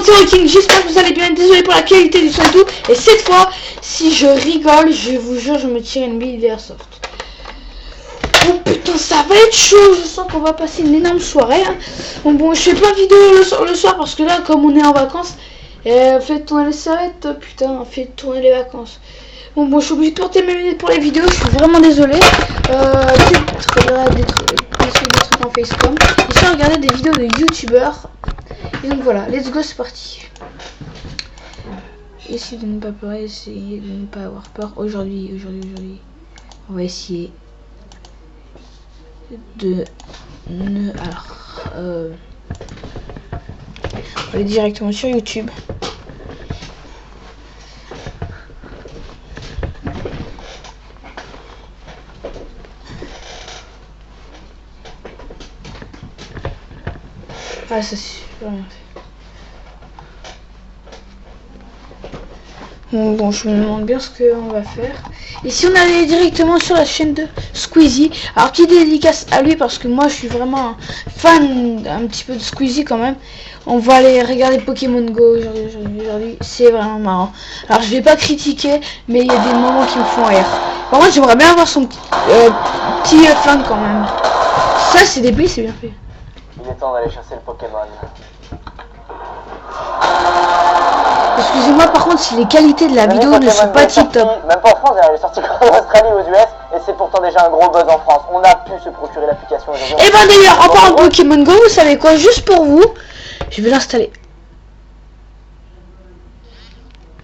c'est King, j'espère que vous allez bien, désolé pour la qualité du son et tout. Et cette fois, si je rigole, je vous jure, je me tire une bille d'airsoft. Oh putain, ça va être chaud, je sens qu'on va passer une énorme soirée. Hein. Bon, je fais pas de vidéo le soir parce que là, comme on est en vacances, faites tourner les serviettes, putain, faites tourner les vacances. Bon, je suis obligé de porter mes lunettes pour les vidéos, je suis vraiment désolé. Peut-être regarder des trucs en facecam. Ici, regarder des vidéos de youtubeurs. Et donc voilà, let's go, c'est parti. Essayez de ne pas pleurer, essayez de ne pas avoir peur. Aujourd'hui, on va essayer de ne... Alors, on va aller directement sur YouTube. Ah, ça c'est super bien fait. Bon, je me demande bien ce qu'on va faire. Ici, on allait directement sur la chaîne de Squeezie. Alors, petite dédicace à lui parce que moi, je suis vraiment un fan un petit peu de Squeezie quand même. On va aller regarder Pokémon Go aujourd'hui. C'est vraiment marrant. Alors, je vais pas critiquer, mais il y a des moments qui me font rire. Par contre, j'aimerais bien avoir son petit flingue quand même. Ça, c'est débile, c'est bien fait. Il est temps d'aller chasser le Pokémon. Excusez-moi, par contre, si les qualités de la vidéo ne sont pas tip top. Même pas en France, elle est sortie en Australie, aux US, et c'est pourtant déjà un gros buzz en France. On a pu se procurer l'application aujourd'hui. Et ben d'ailleurs, en parlant de Pokémon Go, vous savez quoi, juste pour vous, je vais l'installer.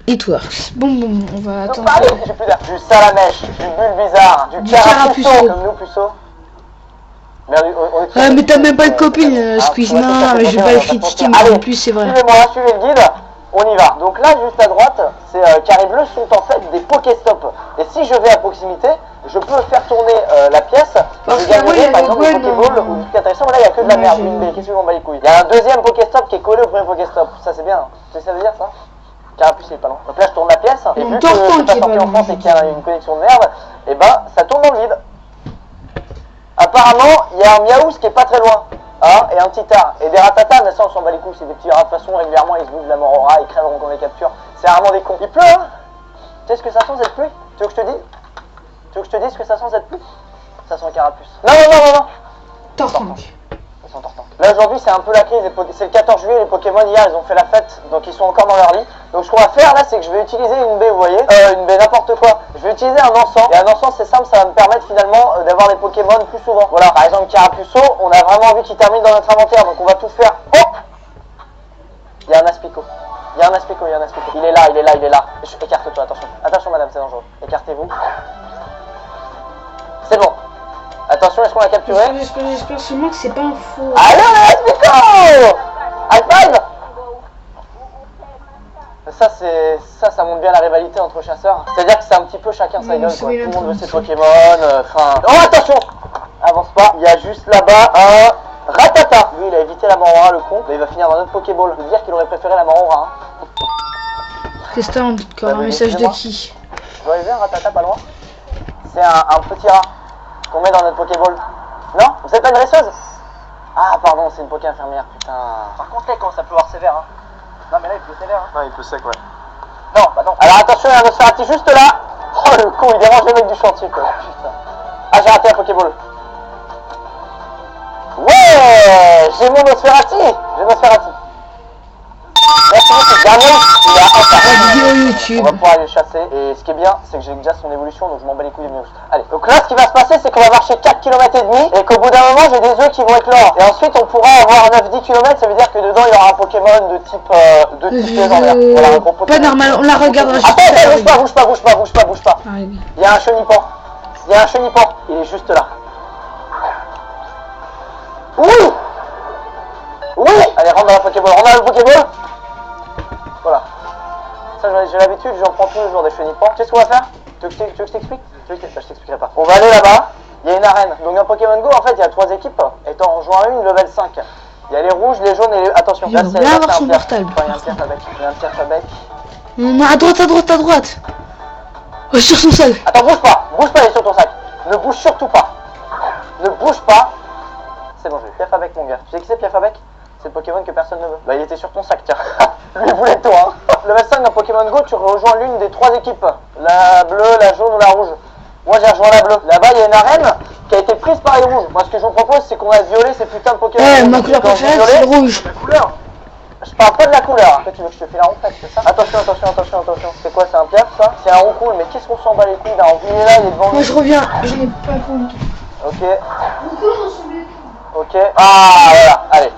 It works. Bon, on va attendre. J'ai plus d'air. Du Salamèche, du Bulbizarre, du Carapuceau, comme nous, Puceau. Ah, mais t'as même pas de copine, Squeeze. Non, mais je vais pas le critiquer, mais en plus, c'est vrai. Suivez-moi, suivez le guide. On y va. Donc là, juste à droite, ces carrés bleus sont en fait des Pokéstops. Et si je vais à proximité, je peux faire tourner la pièce. Parce je gagnerai par exemple des Pokéballs ou des trucs intéressants. Là, il n'y a que de la merde. Qu'est-ce qu'on bat les couilles. Il y a un deuxième Pokéstop qui est collé au premier Pokéstop. Ça, c'est bien. Tu sais ce que ça veut dire, ça? Carapuce, il est pas long. Donc là, je tourne la pièce. Et vu que c'est pas sorti en France et qu'il y a une connexion de merde, et ben, ça tourne dans le vide. Apparemment, il y a un Miaouz qui est pas très loin. Hein, et un petit art. Et des ratatas, mais ça on s'en bat les couilles, c'est des petits rats de toute façon, régulièrement ils se bouffent de la mort au rat, ils crèveront qu'on les capture. C'est vraiment des cons. Il pleut, hein. Tu sais ce que ça sent cette pluie? Tu veux que je te dise? Tu veux que je te dise ce que ça sent cette pluie? Ça sent Carapuce. Non. Tortank. Ça sent Tortank. Là aujourd'hui c'est un peu la crise, c'est le 14 juillet, les Pokémon hier ils ont fait la fête, donc ils sont encore dans leur lit. Donc ce qu'on va faire là c'est que je vais utiliser une baie, vous voyez, une baie n'importe quoi. Je vais utiliser un encens, et un encens c'est simple, ça va me permettre finalement d'avoir les Pokémon plus souvent. Voilà, par exemple Carapuceau, on a vraiment envie qu'il termine dans notre inventaire, donc on va tout faire. Hop! Il y a un Aspico. Il y a un Aspico. Il est là. Écarte-toi, attention. Attention madame, c'est dangereux. Écartez-vous. C'est bon. Attention, est-ce qu'on l'a capturé? J'espère seulement que c'est pas un faux. Allez, Aspico! High five! Ça montre bien la rivalité entre chasseurs. C'est-à-dire que c'est un petit peu chacun sa gueule, quoi. Tout le monde veut ses Pokémon, enfin... Oh, attention! Avance pas, il y a juste là-bas un Ratata. Lui, il a évité la Morora, le con, mais il va finir dans notre Pokéball. Je veux dire qu'il aurait préféré la Morora, hein. C'est ça, encore un message de qui? Je dois arriver un Ratata pas loin. C'est un petit rat qu'on met dans notre Pokéball. Non? Vous êtes pas une dresseuse? Ah, pardon, c'est une Poké infirmière, putain. Par contre, là, il commence à pleuvoir sévère, hein. Non mais là il pleut sévère, hein. Ouais, il peut sec, ouais. Non, bah non. Alors attention, il y a un Nosferati juste là. Oh le con, il dérange les mecs du chantier, quoi. Putain. Ah, j'ai raté un Pokéball. Ouais, j'ai mon Nosferati. Merci beaucoup. Il y a un mec, il a vidéo YouTube. On va pouvoir aller le chasser. Et ce qui est bien, c'est que j'ai déjà son évolution, donc je m'en bats les couilles de mieux. Allez, donc là, ce qui va se passer, c'est qu'on va marcher 4 km et demi et qu'au bout d'un moment, j'ai des œufs qui vont éclore. Et ensuite, on pourra avoir 9-10 km, ça veut dire que dedans, il y aura un Pokémon de type légendaire. Voilà, un gros Pokémon. Pas normal, on la regardera juste. Attends, bouge pas. Ah, oui. Il y a un chenipan. Il est juste là. Oui. Allez, rentre dans la Pokéball. Voilà. Ça, j'ai l'habitude, j'en prends tous les jours des chenipans. Tu sais ce qu'on va faire? Tu veux que je t'explique? Je t'expliquerai pas. On va aller là-bas. Il y a une arène. Donc dans Pokémon Go, en fait, il y a 3 équipes. Et t'en rejoins une, level 5. Il y a les rouges, les jaunes et les... Attention, là, c'est un portable. Il y a un pierre avec. Non, à droite. Oh, sur son sac. Attends, bouge pas, il est sur ton sac. Ne bouge surtout pas. C'est bon, je vais Piafabec, mon gars. Tu sais qui c'est Piafabec? C'est le Pokémon que personne ne veut. Bah, il était sur ton sac, tiens. Lui il voulait toi. Hein. Level 5 dans Pokémon Go, tu rejoins l'une des 3 équipes. La bleue, la jaune ou la rouge. Moi j'ai rejoint la bleue. Là-bas il y a une arène qui a été prise par les rouges. Moi ce que je vous propose c'est qu'on va violer ces putains de Pokémon. Ouais, ma couleur préférée c'est le rouge. La couleur. Je parle pas de la couleur. Après tu veux que je te file la ronflette, c'est ça? Attention, attention, attention, attention. C'est quoi, c'est un piège ça? C'est un rond cool, mais qu'est-ce qu'on s'en bat les couilles là? Il est là, il est devant nous. Moi je reviens, j'en ai pas pour le tout. Ok. Ok. Ah voilà, allez.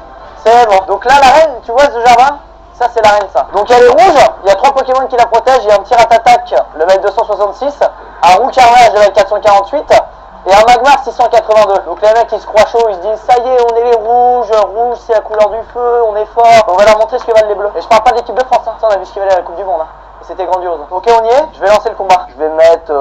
C'est bon. Donc là l'arène, tu vois ce jardin? Ça c'est l'arène ça. Donc elle est rouge, il y a 3 Pokémon qui la protègent, il y a un petit Ratatak level 266, un Roux Carnage level 448 et un Magmar 682. Donc les mecs ils se croient chauds, ils se disent ça y est on est les rouges, rouge c'est la couleur du feu, on est fort, on va leur montrer ce que valent les bleus. Et je parle pas de l'équipe de France, hein. Ça on a vu ce qu'il valait à la Coupe du Monde. Hein. Et c'était grandiose. Ok on y est, je vais lancer le combat. Je vais mettre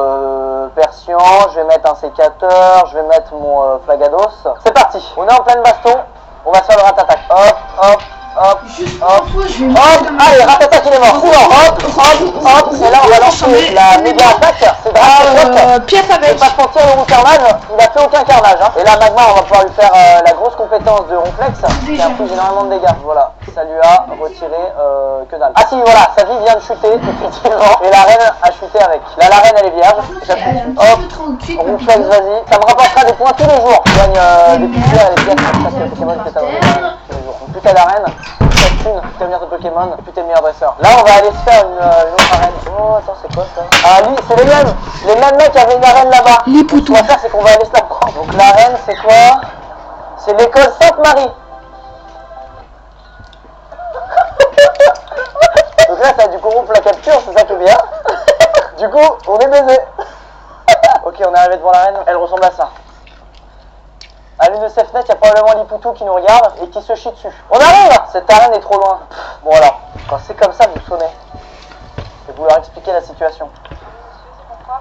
Persian, je vais mettre un sécateur, je vais mettre mon Flagados. C'est parti, on est en pleine baston, on va se faire le Ratatak. Hop, hop. Hop, juste hop, toi, je vais hop, allez, Ratatak il est mort, courant, hop, hop, hop, et là on va lancer la méga attaque, c'est dramatique. Pièce Je vais avec. pas te mentir, le roux carnage, il a fait aucun carnage, hein. Et là Magmar, on va pouvoir lui faire la grosse compétence de Ronflex, qui a pris énormément de dégâts, voilà, ça lui a retiré que dalle. Ah si, voilà, sa vie vient de chuter, effectivement, et la reine a chuté avec. Là la reine elle est vierge, hop, Ronflex vas-y, ça me rapportera des points tous les jours, je gagne des poussières et des pièces pour chaque Pokémon que t'as tous les jours. Donc plus t'as d'arène, plus t'as de thunes, plus t'as meilleur de Pokémon, plus t'es le meilleur dresseur. Là on va aller se faire une autre arène. Oh attends c'est quoi ça? Ah lui c'est les mêmes mecs qui avaient une arène là-bas. Les Ce qu'on va faire c'est qu'on va aller se la prendre. Donc l'arène c'est quoi? C'est l'école Sainte-Marie. Donc là ça a du corrompre la capture, c'est ça qui est bien. Du coup on est baisé. Ok on est arrivé devant l'arène, elle ressemble à ça. À l'une de ces fenêtres, il y a probablement l'Ipoutou qui nous regarde et qui se chie dessus. On arrive! Cette arène est trop loin. Bon alors, quand c'est comme ça, vous sonnez. Et vous leur expliquez la situation.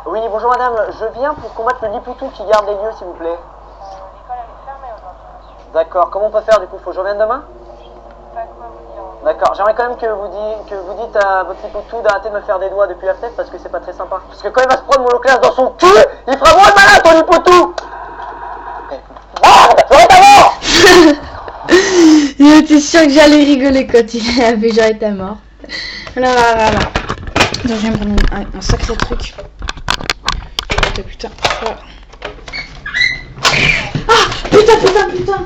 Oui, bonjour madame, je viens pour combattre le Lipoutou qui garde les lieux, s'il vous plaît. L'école est fermée aujourd'hui, monsieur. D'accord, comment on peut faire du coup? Faut que je revienne demain? Je sais pas quoi vous dire. D'accord, j'aimerais quand même que vous dites à votre Lipoutou d'arrêter de me faire des doigts depuis la fenêtre parce que c'est pas très sympa. Parce que quand il va se prendre mon loclace dans son cul, il fera moins de malin ton Lipoutou! Merde! J'aurais ta mort! J'étais sûr que j'allais rigoler quand il avait déjà été mort. Là. Attends, je vais me prendre un sacré truc. Putain. Voilà. Ah! Putain!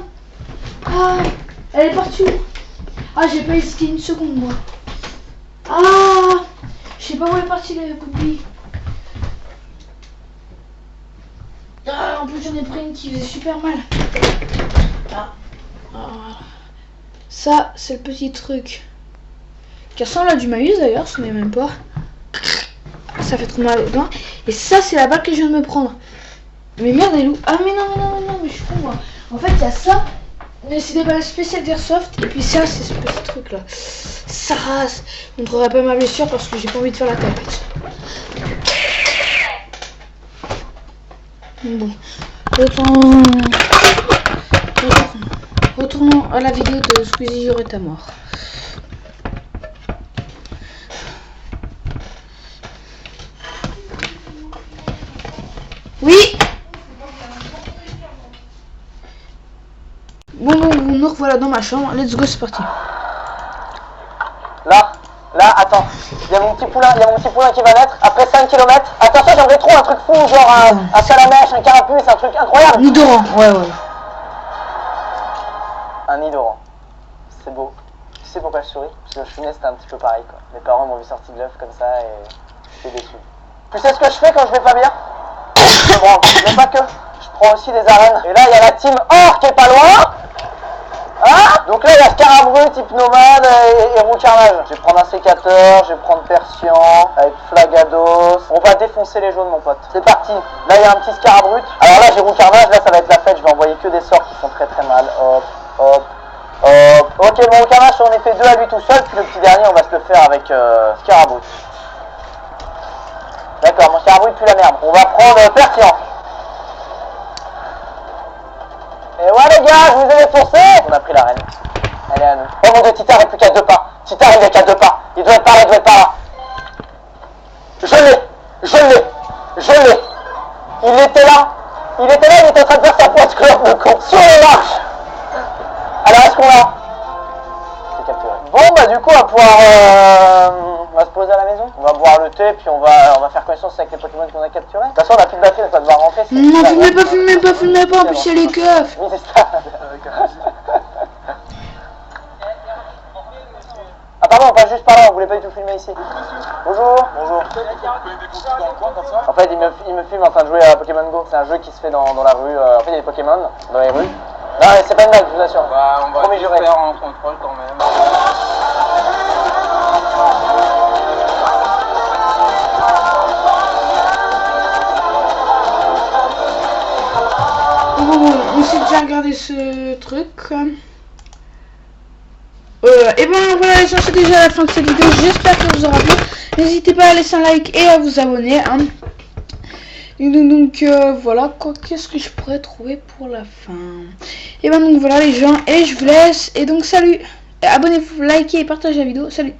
Ah! Elle est partie où? Ah, j'ai pas hésité une seconde, moi. Ah! Je sais pas où elle est partie, la poupée. Ah, en plus j'en ai pris une qui faisait super mal. Ça, c'est le petit truc qui ressemble à du maïs d'ailleurs, ce n'est même pas. Ça fait trop mal aux dents. Et ça, c'est la balle que je viens de me prendre. Mais merde, elle est où? Ah, mais non, mais je suis con moi. En fait, il y a ça, mais c'est des balles spéciales d'Airsoft. Et puis ça, c'est ce petit truc là. Ça rase. Je ne montrerai pas ma blessure parce que j'ai pas envie de faire la tapette. Bon, retournons à la vidéo de Squeezie J'aurais ta mort. Oui. Bon, nous revoilà dans ma chambre. Let's go, c'est parti. Là, attends, il y a mon petit poulain qui va naître après 5 km. Attention, j'aimerais trop un truc fou, genre un salamèche, un carapuce, un truc incroyable. Nidoran, ouais. Un Nidoran, c'est beau. Tu sais pourquoi je souris? Parce que je suis né, c'était un petit peu pareil quoi. Mes parents m'ont vu sortir de l'œuf comme ça et j'étais déçu. Tu sais ce que je fais quand je vais pas bien? Je branle, mais pas que. Je prends aussi des arènes. Et là, il y a la team Or qui est pas loin. Ah, donc là il y a Scarabrut, Hypnomade et Roux Carnage. Je vais prendre un sécateur, je vais prendre Persian avec Flagados. On va défoncer les jaunes mon pote. C'est parti. Là il y a un petit Scarabrut. Alors là j'ai Roux Carnage, là ça va être la fête. Je vais envoyer que des sorts qui font très mal. Hop. Ok mon Roux Carnage on est fait 2 à lui tout seul. Puis le petit dernier on va se le faire avec Scarabrut. D'accord, mon Scarabrut pue la merde. On va prendre Persian. Et ouais les gars, je vous ai défoncé. On a pris la reine. Elle est à nous. Oh mon dieu, Titar est plus qu'à 2 pas. Titar il est qu'à 2 pas. Il doit être par là, il doit être par là. Je l'ai. Il était là, il était en train de faire sa pointe clope de con. Sur les marches. Alors est-ce qu'on l'a? C'est capturé. Bon bah du coup, à on va se poser à la maison. On va boire le thé, puis on va faire connaissance avec les Pokémon qu'on a capturés. De toute façon, on a plus de batterie, on va devoir rentrer. Non, filmez pas, en plus il y a les keufs. Oui, c'est ça. Ah pardon, on passe juste par là, on voulait pas du tout filmer ici. Bonjour. Bonjour. En fait, il me filme en train de jouer à Pokémon Go. C'est un jeu qui se fait dans la rue. En fait, il y a des Pokémon dans les rues. Non, mais c'est pas une blague, je vous assure. Bah, on va Promis, juré. faire en contrôle quand même. Bon, on s'est déjà regardé ce truc. Et ben voilà les gens, c'est déjà la fin de cette vidéo. J'espère que vous aura plu. N'hésitez pas à laisser un like et à vous abonner. Hein. Et donc voilà quoi. Qu'est-ce que je pourrais trouver pour la fin? Et ben donc voilà les gens. Et je vous laisse. Et donc salut. Abonnez-vous, likez et partagez la vidéo. Salut.